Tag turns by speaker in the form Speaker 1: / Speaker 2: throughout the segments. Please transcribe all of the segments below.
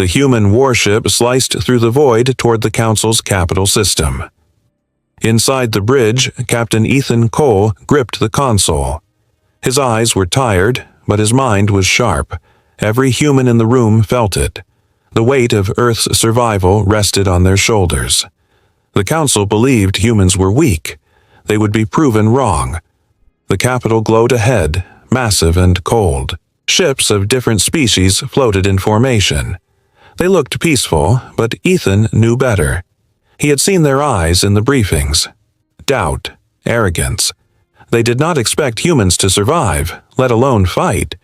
Speaker 1: The human warship sliced through the void toward the Council's capital system. Inside the bridge, Captain Ethan Cole gripped the console. His eyes were tired, but his mind was sharp. Every human in the room felt it. The weight of Earth's survival rested on their shoulders. The Council believed humans were weak. They would be proven wrong. The capital glowed ahead, massive and cold. Ships of different species floated in formation. They looked peaceful, but Ethan knew better. He had seen their eyes in the briefings. Doubt, arrogance. They did not expect humans to survive, let alone fight.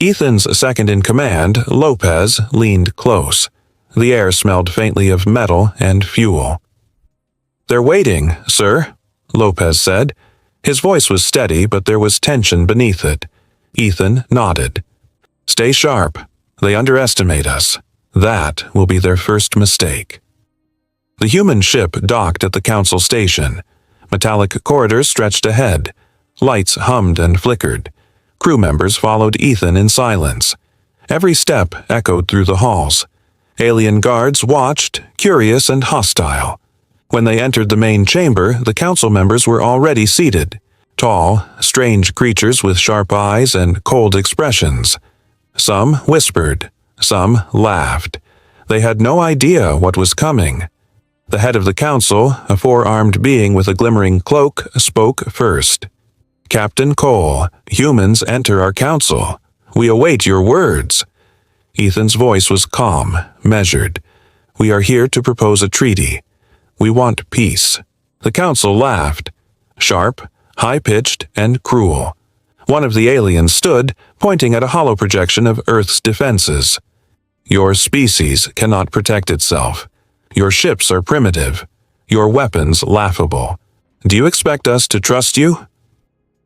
Speaker 1: Ethan's second-in-command, Lopez, leaned close. The air smelled faintly of metal and fuel. "They're waiting, sir," Lopez said. His voice was steady, but there was tension beneath it. Ethan nodded. "Stay sharp. They underestimate us. That will be their first mistake." The human ship docked at the Council station. Metallic corridors stretched ahead. Lights hummed and flickered. Crew members followed Ethan in silence. Every step echoed through the halls. Alien guards watched, curious and hostile. When they entered the main chamber, the Council members were already seated. Tall, strange creatures with sharp eyes and cold expressions. Some whispered. Some laughed. They had no idea what was coming. The head of the Council, a four-armed being with a glimmering cloak, spoke first. "Captain Cole, humans enter our council. We await your words." Ethan's voice was calm, measured. "We are here to propose a treaty. We want peace." The council laughed. Sharp, high-pitched, and cruel. One of the aliens stood, pointing at a hollow projection of Earth's defenses. "Your species cannot protect itself. Your ships are primitive. Your weapons laughable. Do you expect us to trust you?"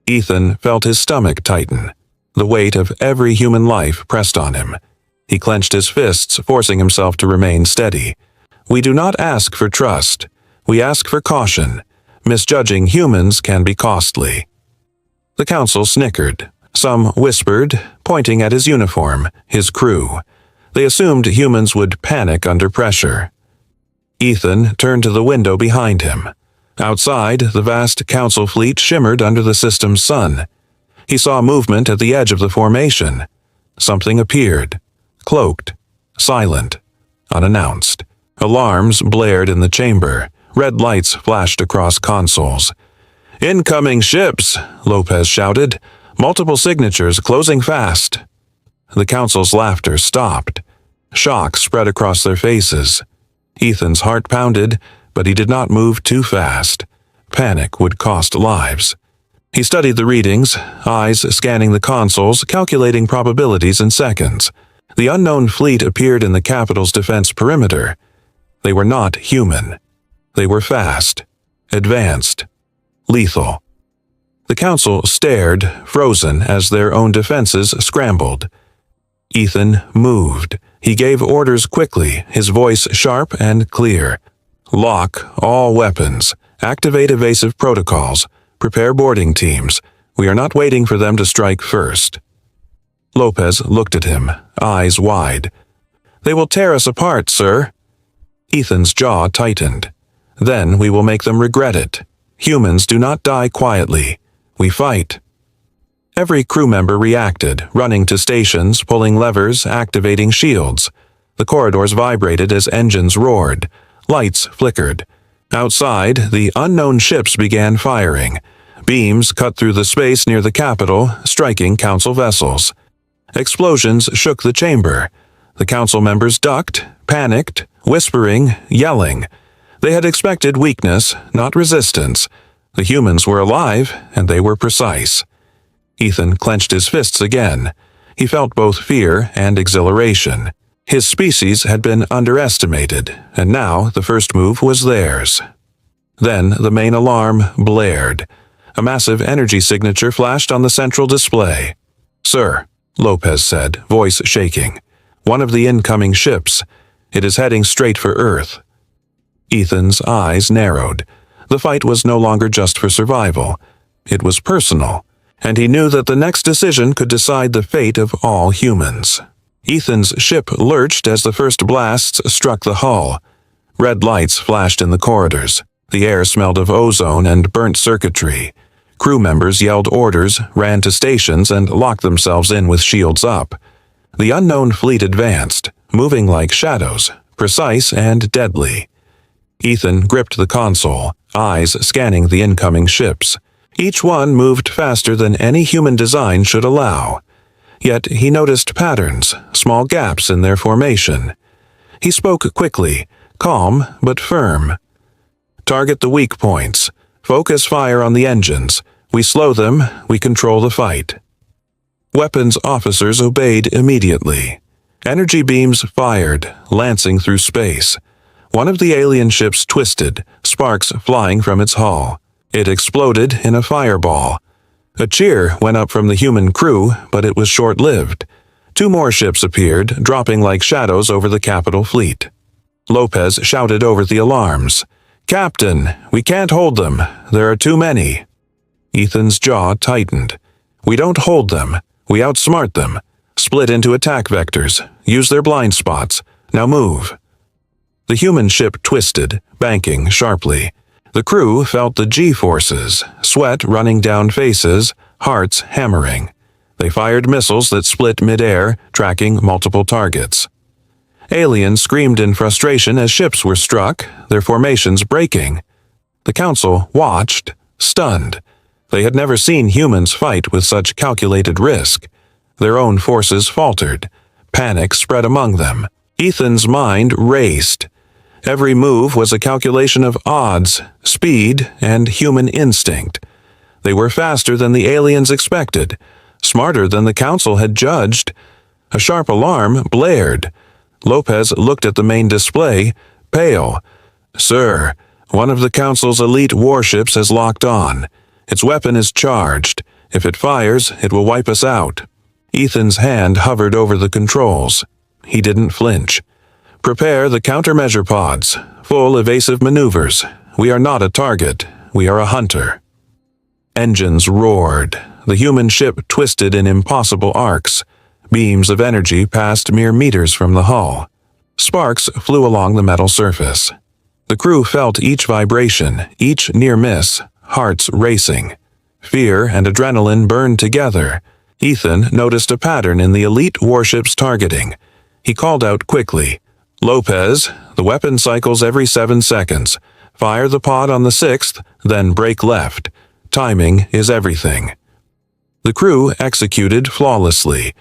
Speaker 1: Ethan felt his stomach tighten. The weight of every human life pressed on him. He clenched his fists, forcing himself to remain steady. "We do not ask for trust. We ask for caution. Misjudging humans can be costly." The council snickered. Some whispered, pointing at his uniform, his crew. They assumed humans would panic under pressure. Ethan turned to the window behind him. Outside, the vast council fleet shimmered under the system's sun. He saw movement at the edge of the formation. Something appeared. Cloaked. Silent. Unannounced. Alarms blared in the chamber. Red lights flashed across consoles. "Incoming ships!" Lopez shouted. Multiple signatures closing fast. The council's laughter stopped. Shock spread across their faces. Ethan's heart pounded, but he did not move too fast. Panic would cost lives. He studied the readings, eyes scanning the consoles, calculating probabilities in seconds. The unknown fleet appeared in the capital's defense perimeter. They were not human. They were fast, advanced, lethal. The council stared, frozen, as their own defenses scrambled. Ethan moved. He gave orders quickly, his voice sharp and clear. "Lock all weapons. Activate evasive protocols. Prepare boarding teams. We are not waiting for them to strike first." Lopez looked at him, eyes wide. "They will tear us apart, sir." Ethan's jaw tightened. "Then we will make them regret it. Humans do not die quietly. We fight." Every crew member reacted, running to stations, pulling levers, activating shields. The corridors vibrated as engines roared. Lights flickered. Outside, the unknown ships began firing. Beams cut through the space near the capital, striking council vessels. Explosions shook the chamber. The council members ducked, panicked, whispering, yelling. They had expected weakness, not resistance. The humans were alive, and they were precise. Ethan clenched his fists again. He felt both fear and exhilaration. His species had been underestimated, and now the first move was theirs. Then the main alarm blared. A massive energy signature flashed on the central display. "Sir," Lopez said, voice shaking. "One of the incoming ships. It is heading straight for Earth." Ethan's eyes narrowed. The fight was no longer just for survival. It was personal, and he knew that the next decision could decide the fate of all humans. Ethan's ship lurched as the first blasts struck the hull. Red lights flashed in the corridors. The air smelled of ozone and burnt circuitry. Crew members yelled orders, ran to stations, and locked themselves in with shields up. The unknown fleet advanced, moving like shadows, precise and deadly. Ethan gripped the console, eyes scanning the incoming ships. Each one moved faster than any human design should allow. Yet he noticed patterns, small gaps in their formation. He spoke quickly, calm but firm. "Target the weak points. Focus fire on the engines. We slow them, we control the fight." Weapons officers obeyed immediately. Energy beams fired, lancing through space. One of the alien ships twisted, sparks flying from its hull. It exploded in a fireball. A cheer went up from the human crew, but it was short-lived. 2 more ships appeared, dropping like shadows over the capital fleet. Lopez shouted over the alarms. "Captain, we can't hold them. There are too many." Ethan's jaw tightened. "We don't hold them. We outsmart them. Split into attack vectors. Use their blind spots. Now move." The human ship twisted, banking sharply. The crew felt the G-forces, sweat running down faces, hearts hammering. They fired missiles that split mid-air, tracking multiple targets. Aliens screamed in frustration as ships were struck, their formations breaking. The Council watched, stunned. They had never seen humans fight with such calculated risk. Their own forces faltered. Panic spread among them. Ethan's mind raced. Every move was a calculation of odds, speed, and human instinct. They were faster than the aliens expected, smarter than the Council had judged. A sharp alarm blared. Lopez looked at the main display, pale. "Sir, one of the Council's elite warships has locked on. Its weapon is charged. If it fires, it will wipe us out." Ethan's hand hovered over the controls. He didn't flinch. "Prepare the countermeasure pods. Full evasive maneuvers. We are not a target. We are a hunter." Engines roared. The human ship twisted in impossible arcs. Beams of energy passed mere meters from the hull. Sparks flew along the metal surface. The crew felt each vibration, each near miss, hearts racing. Fear and adrenaline burned together. Ethan noticed a pattern in the elite warship's targeting. He called out quickly, "Lopez, the weapon cycles every 7 seconds. Fire the pod on the 6th, then brake left. Timing is everything." The crew executed flawlessly.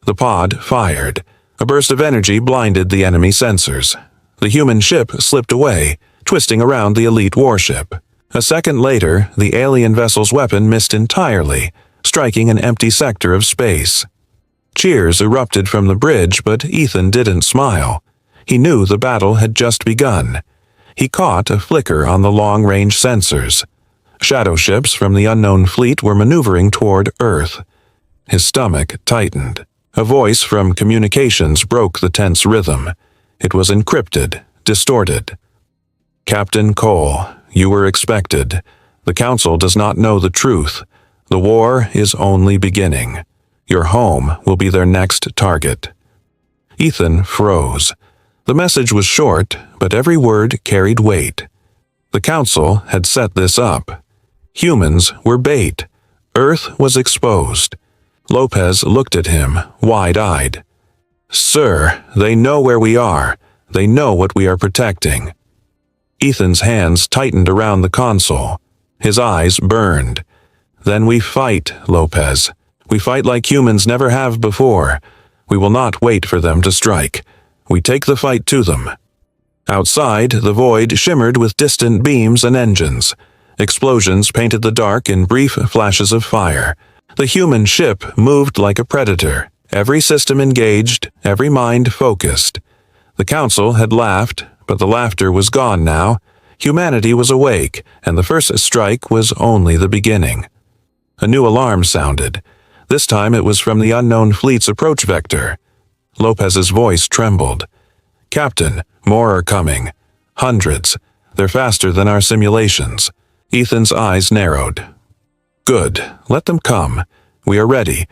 Speaker 1: The pod fired. A burst of energy blinded the enemy sensors. The human ship slipped away, twisting around the elite warship. A second later, the alien vessel's weapon missed entirely, striking an empty sector of space. Cheers erupted from the bridge, but Ethan didn't smile. He knew the battle had just begun. He caught a flicker on the long-range sensors. Shadow ships from the unknown fleet were maneuvering toward Earth. His stomach tightened. A voice from communications broke the tense rhythm. It was encrypted, distorted. "Captain Cole, you were expected. The Council does not know the truth. The war is only beginning. Your home will be their next target." Ethan froze. The message was short, but every word carried weight. The Council had set this up. Humans were bait. Earth was exposed. Lopez looked at him, wide-eyed. "Sir, they know where we are. They know what we are protecting." Ethan's hands tightened around the console. His eyes burned. "Then we fight, Lopez. We fight like humans never have before. We will not wait for them to strike. We take the fight to them." Outside, the void shimmered with distant beams and engines. Explosions painted the dark in brief flashes of fire. The human ship moved like a predator, every system engaged, every mind focused. The Council had laughed, but the laughter was gone now. Humanity was awake, and the first strike was only the beginning. A new alarm sounded. This time it was from the unknown fleet's approach vector. Lopez's voice trembled. "Captain, more are coming. Hundreds. They're faster than our simulations." Ethan's eyes narrowed. "Good. Let them come. We are ready.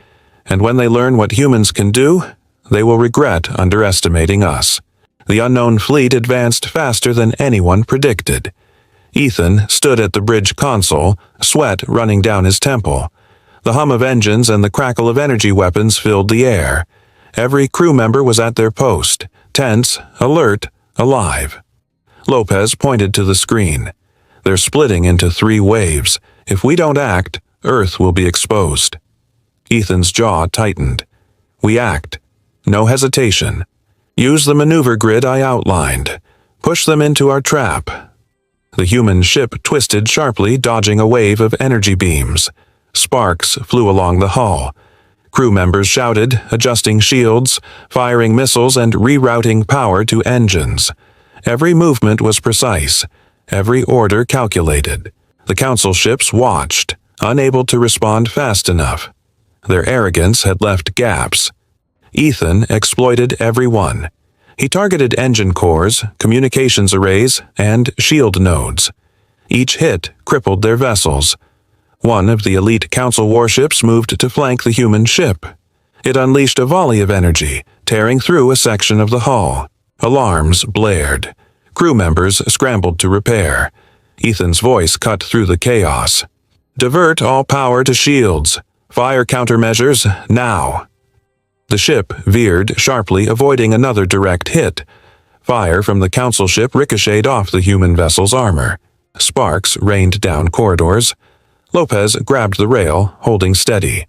Speaker 1: And when they learn what humans can do, They will regret underestimating us. The unknown fleet advanced faster than anyone predicted. Ethan stood at the bridge console, sweat running down his temple. The hum of engines and the crackle of energy weapons filled the air. Every crew member was at their post, tense, alert, alive. Lopez pointed to the screen. They're splitting into 3 waves. If we don't act, Earth will be exposed. Ethan's jaw tightened. We act. No hesitation. Use the maneuver grid I outlined. Push them into our trap. The human ship twisted sharply, dodging a wave of energy beams. Sparks flew along the hull. Crew members shouted, adjusting shields, firing missiles, and rerouting power to engines. Every movement was precise, every order calculated. The council ships watched, unable to respond fast enough. Their arrogance had left gaps. Ethan exploited every one. He targeted engine cores, communications arrays, and shield nodes. Each hit crippled their vessels. One of the elite council warships moved to flank the human ship. It unleashed a volley of energy, tearing through a section of the hull. Alarms blared. Crew members scrambled to repair. Ethan's voice cut through the chaos. Divert all power to shields. Fire countermeasures, now. The ship veered sharply, avoiding another direct hit. Fire from the council ship ricocheted off the human vessel's armor. Sparks rained down corridors. Lopez grabbed the rail, holding steady.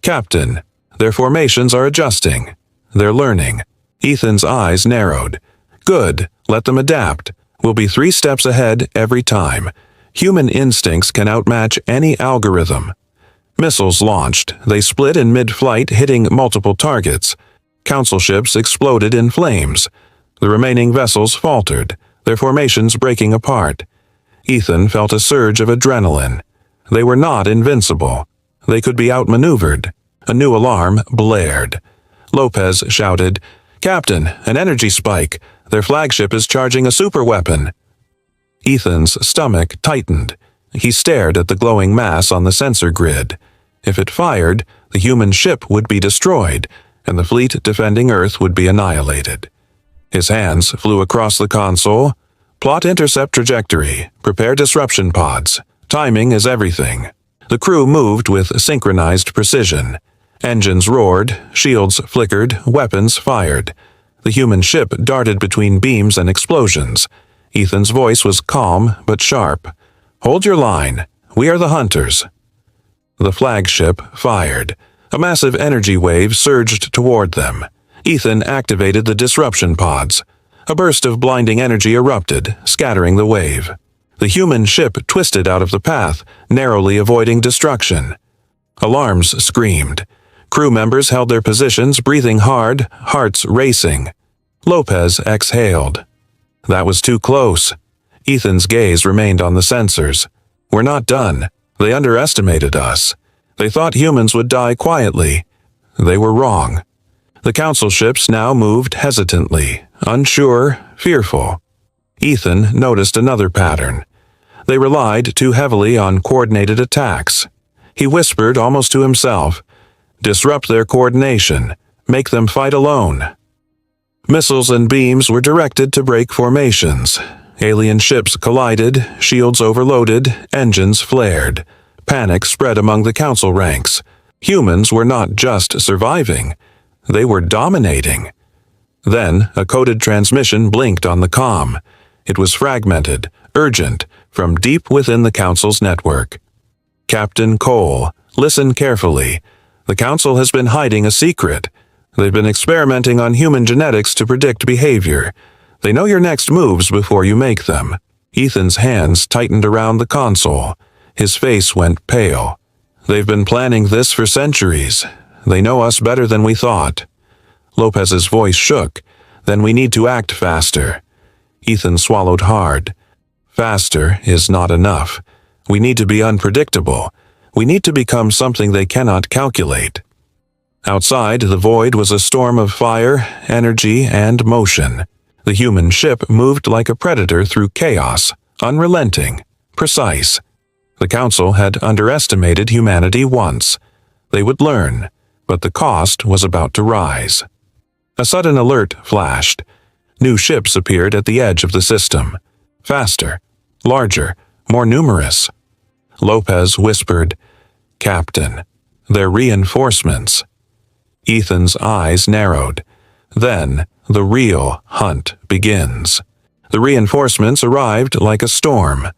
Speaker 1: Captain, their formations are adjusting. They're learning. Ethan's eyes narrowed. Good, let them adapt. We'll be 3 steps ahead every time. Human instincts can outmatch any algorithm. Missiles launched. They split in mid-flight, hitting multiple targets. Council ships exploded in flames. The remaining vessels faltered, their formations breaking apart. Ethan felt a surge of adrenaline. They were not invincible. They could be outmaneuvered. A new alarm blared. Lopez shouted, "Captain, an energy spike. Their flagship is charging a superweapon." Ethan's stomach tightened. He stared at the glowing mass on the sensor grid. If it fired, the human ship would be destroyed, and the fleet defending Earth would be annihilated. His hands flew across the console. Plot intercept trajectory. Prepare disruption pods. Timing is everything. The crew moved with synchronized precision. Engines roared, shields flickered, weapons fired. The human ship darted between beams and explosions. Ethan's voice was calm but sharp. "Hold your line. We are the hunters." The flagship fired. A massive energy wave surged toward them. Ethan activated the disruption pods. A burst of blinding energy erupted, scattering the wave. The human ship twisted out of the path, narrowly avoiding destruction. Alarms screamed. Crew members held their positions, breathing hard, hearts racing. Lopez exhaled. That was too close. Ethan's gaze remained on the sensors. We're not done. They underestimated us. They thought humans would die quietly. They were wrong. The council ships now moved hesitantly, unsure, fearful. Ethan noticed another pattern. They relied too heavily on coordinated attacks. He whispered almost to himself, "Disrupt their coordination. Make them fight alone." Missiles and beams were directed to break formations. Alien ships collided, shields overloaded, engines flared. Panic spread among the council ranks. Humans were not just surviving. They were dominating. Then, a coded transmission blinked on the comm. It was fragmented, urgent, from deep within the council's network. "Captain Cole, listen carefully. The council has been hiding a secret. They've been experimenting on human genetics to predict behavior. They know your next moves before you make them." Ethan's hands tightened around the console. His face went pale. "They've been planning this for centuries. They know us better than we thought." Lopez's voice shook. "Then we need to act faster." Ethan swallowed hard. Faster is not enough. We need to be unpredictable. We need to become something they cannot calculate. Outside, the void was a storm of fire, energy, and motion. The human ship moved like a predator through chaos, unrelenting, precise. The council had underestimated humanity once. They would learn, but the cost was about to rise. A sudden alert flashed. New ships appeared at the edge of the system. Faster, larger, more numerous. Lopez whispered, "Captain, they're reinforcements." Ethan's eyes narrowed. Then, the real hunt begins. The reinforcements arrived like a storm.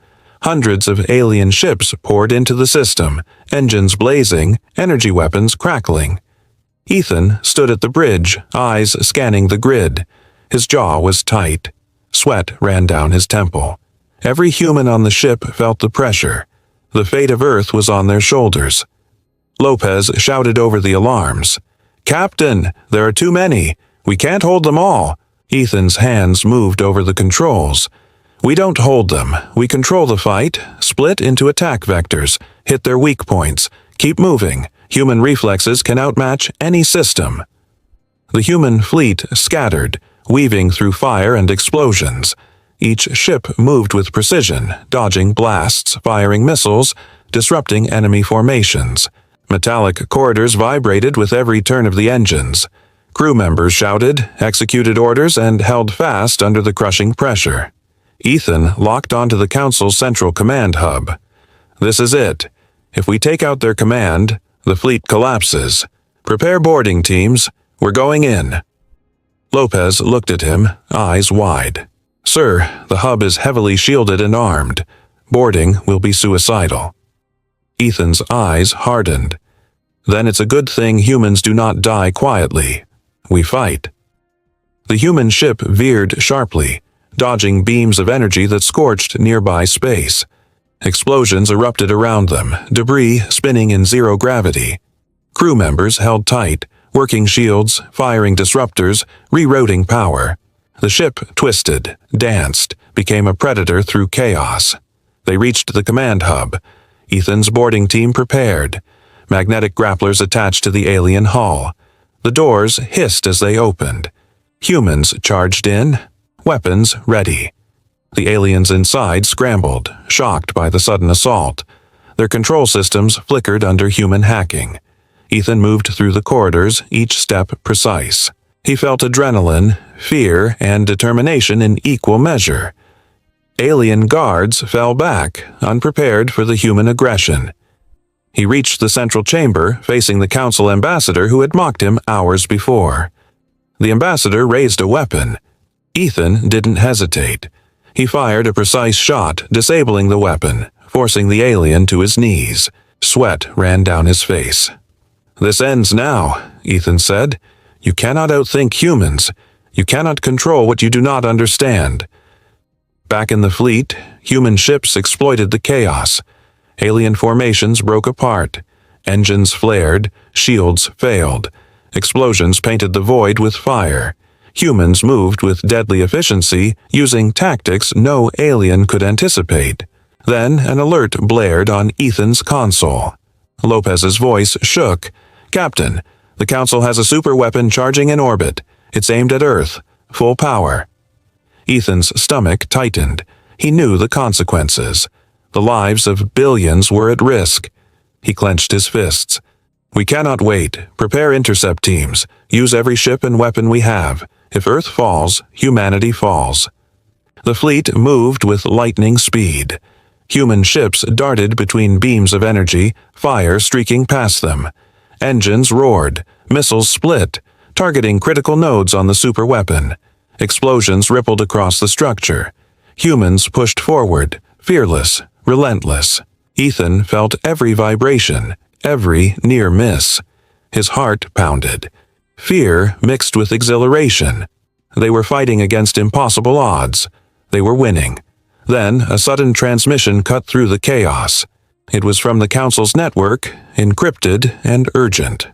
Speaker 1: Hundreds of alien ships poured into the system, engines blazing, energy weapons crackling. Ethan stood at the bridge, eyes scanning the grid. His jaw was tight. Sweat ran down his temple. Every human on the ship felt the pressure. The fate of Earth was on their shoulders. Lopez shouted over the alarms. "Captain, there are too many. We can't hold them all." Ethan's hands moved over the controls. "We don't hold them. We control the fight, split into attack vectors, hit their weak points, keep moving. Human reflexes can outmatch any system." The human fleet scattered, weaving through fire and explosions. Each ship moved with precision, dodging blasts, firing missiles, disrupting enemy formations. Metallic corridors vibrated with every turn of the engines. Crew members shouted, executed orders, and held fast under the crushing pressure. Ethan locked onto the Council's central command hub. "This is it. If we take out their command, the fleet collapses. Prepare boarding teams. We're going in." Lopez looked at him, eyes wide. "Sir, the hub is heavily shielded and armed. Boarding will be suicidal." Ethan's eyes hardened. "Then it's a good thing humans do not die quietly. We fight." The human ship veered sharply, dodging beams of energy that scorched nearby space. Explosions erupted around them, debris spinning in zero gravity. Crew members held tight, working shields, firing disruptors, rerouting power. The ship twisted, danced, became a predator through chaos. They reached the command hub. Ethan's boarding team prepared. Magnetic grapplers attached to the alien hull. The doors hissed as they opened. Humans charged in, weapons ready. The aliens inside scrambled, shocked by the sudden assault. Their control systems flickered under human hacking. Ethan moved through the corridors, each step precise. He felt adrenaline, fear, and determination in equal measure. Alien guards fell back, unprepared for the human aggression. He reached the central chamber, facing the council ambassador who had mocked him hours before. The ambassador raised a weapon. Ethan didn't hesitate. He fired a precise shot, disabling the weapon, forcing the alien to his knees. Sweat ran down his face. "This ends now," Ethan said. "You cannot outthink humans. You cannot control what you do not understand." Back in the fleet, human ships exploited the chaos. Alien formations broke apart. Engines flared, shields failed. Explosions painted the void with fire. Humans moved with deadly efficiency, using tactics no alien could anticipate. Then an alert blared on Ethan's console. Lopez's voice shook. "Captain, the Council has a superweapon charging in orbit. It's aimed at Earth. Full power." Ethan's stomach tightened. He knew the consequences. The lives of billions were at risk. He clenched his fists. "We cannot wait. Prepare intercept teams. Use every ship and weapon we have. If Earth falls, humanity falls." The fleet moved with lightning speed. Human ships darted between beams of energy, fire streaking past them. Engines roared, missiles split, targeting critical nodes on the superweapon. Explosions rippled across the structure. Humans pushed forward, fearless, relentless. Ethan felt every vibration, every near miss. His heart pounded. Fear mixed with exhilaration. They were fighting against impossible odds. They were winning. Then a sudden transmission cut through the chaos. It was from the Council's network, encrypted and urgent.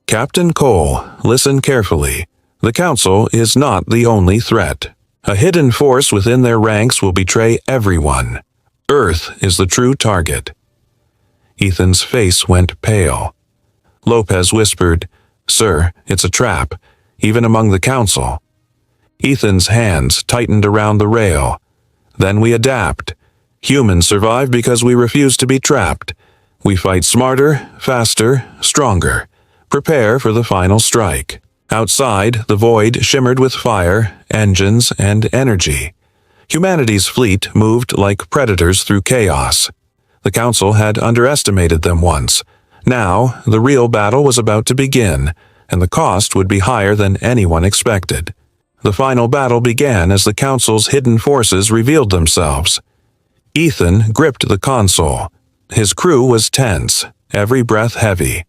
Speaker 1: "Captain Cole, listen carefully. The Council is not the only threat. A hidden force within their ranks will betray everyone. Earth is the true target." Ethan's face went pale. Lopez whispered, "Sir, it's a trap, even among the Council." Ethan's hands tightened around the rail. "Then we adapt. Humans survive because we refuse to be trapped. We fight smarter, faster, stronger. Prepare for the final strike." Outside, the void shimmered with fire, engines, and energy. Humanity's fleet moved like predators through chaos. The Council had underestimated them once. Now, the real battle was about to begin, and the cost would be higher than anyone expected. The final battle began as the Council's hidden forces revealed themselves. Ethan gripped the console. His crew was tense, every breath heavy.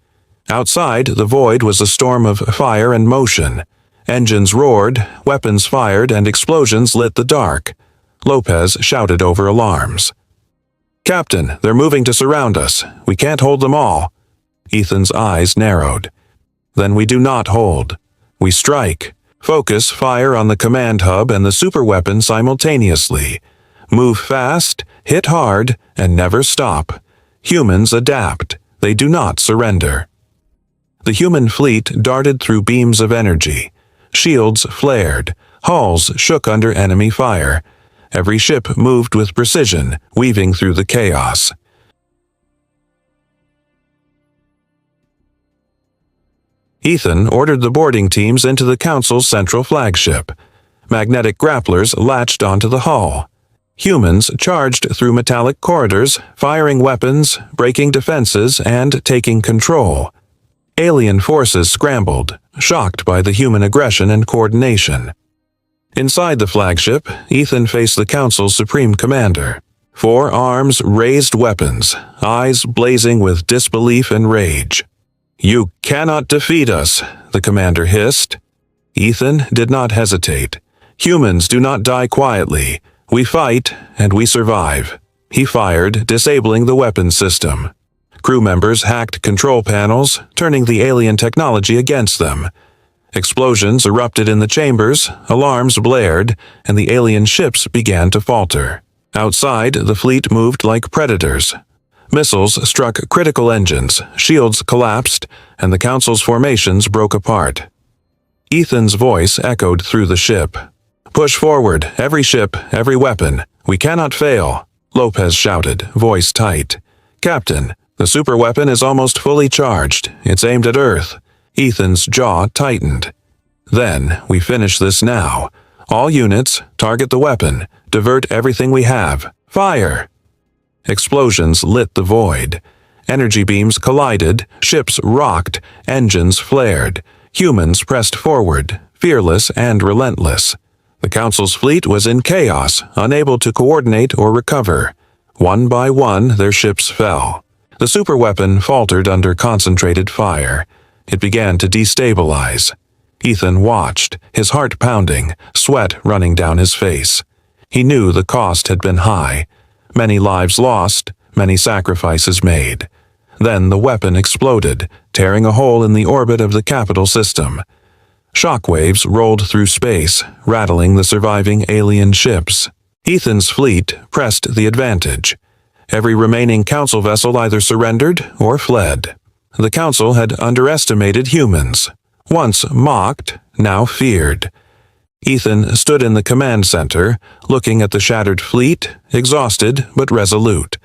Speaker 1: Outside, the void was a storm of fire and motion. Engines roared, weapons fired, and explosions lit the dark. Lopez shouted over alarms. "Captain, they're moving to surround us. We can't hold them all." Ethan's eyes narrowed. "Then we do not hold. We strike. Focus fire on the command hub and the superweapon simultaneously. Move fast, hit hard, and never stop. Humans adapt. They do not surrender." The human fleet darted through beams of energy. Shields flared. Hulls shook under enemy fire. Every ship moved with precision, weaving through the chaos. Ethan ordered the boarding teams into the Council's central flagship. Magnetic grapplers latched onto the hull. Humans charged through metallic corridors, firing weapons, breaking defenses, and taking control. Alien forces scrambled, shocked by the human aggression and coordination. Inside the flagship, Ethan faced the Council's Supreme Commander. 4 arms raised weapons, eyes blazing with disbelief and rage. "You cannot defeat us," the commander hissed. Ethan did not hesitate. "Humans do not die quietly. We fight, and we survive." He fired, disabling the weapons system. Crew members hacked control panels, turning the alien technology against them. Explosions erupted in the chambers, alarms blared, and the alien ships began to falter. Outside, the fleet moved like predators. Missiles struck critical engines, shields collapsed, and the Council's formations broke apart. Ethan's voice echoed through the ship. "Push forward, every ship, every weapon. We cannot fail," Lopez shouted, voice tight. "Captain, the superweapon is almost fully charged. It's aimed at Earth." Ethan's jaw tightened. "Then, we finish this now. All units, target the weapon. Divert everything we have. Fire!" Explosions lit the void. Energy beams collided, ships rocked, engines flared. Humans pressed forward, fearless and relentless. The Council's fleet was in chaos, unable to coordinate or recover. One by one, their ships fell. The superweapon faltered under concentrated fire. It began to destabilize. Ethan watched, his heart pounding, sweat running down his face. He knew the cost had been high. Many lives lost, many sacrifices made. Then the weapon exploded, tearing a hole in the orbit of the capital system. Shockwaves rolled through space, rattling the surviving alien ships. Ethan's fleet pressed the advantage. Every remaining Council vessel either surrendered or fled. The Council had underestimated humans. Once mocked, now feared. Ethan stood in the command center, looking at the shattered fleet, exhausted but resolute.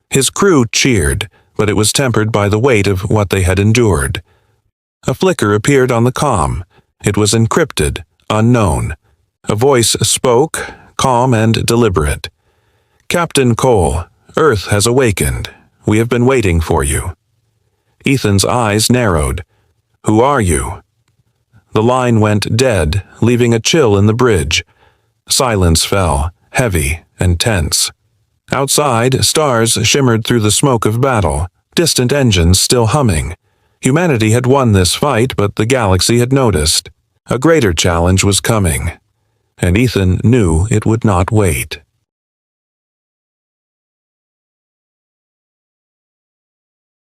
Speaker 1: His crew cheered, but it was tempered by the weight of what they had endured. A flicker appeared on the comm. It was encrypted, unknown. A voice spoke, calm and deliberate. "Captain Cole, Earth has awakened. We have been waiting for you." Ethan's eyes narrowed. "Who are you?" The line went dead, leaving a chill in the bridge. Silence fell, heavy and tense. Outside, stars shimmered through the smoke of battle, distant engines still humming. Humanity had won this fight, but the galaxy had noticed. A greater challenge was coming, and Ethan knew it would not wait.